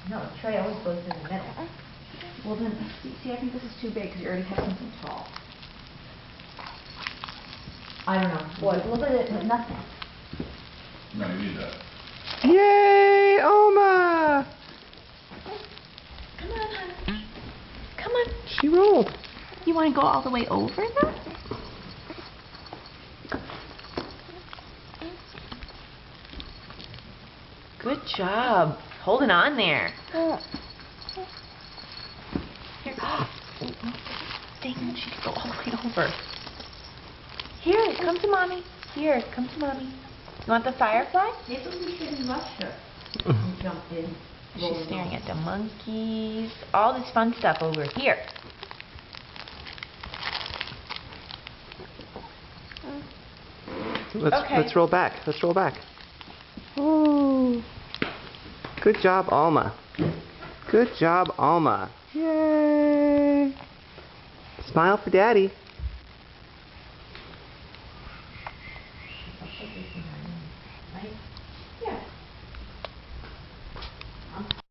No, the tray always goes in the middle. Well then, see, I think this is too big because you already have something tall. I don't know. What? Look at it, nothing. No, you need that. Yay, Oma! Come on, honey. Come on. She rolled. You want to go all the way over there? Good job. Holding on there. Here. Dang, she could go all the way over. Here, come to mommy. Here, come to mommy. You want the firefly? Maybe we shouldn't rush her and jump in. She's staring at the monkeys. All this fun stuff over here. Let's roll back. Let's roll back. Oh. Good job, Alma. Good job, Alma. Yay. Smile for Daddy. Right?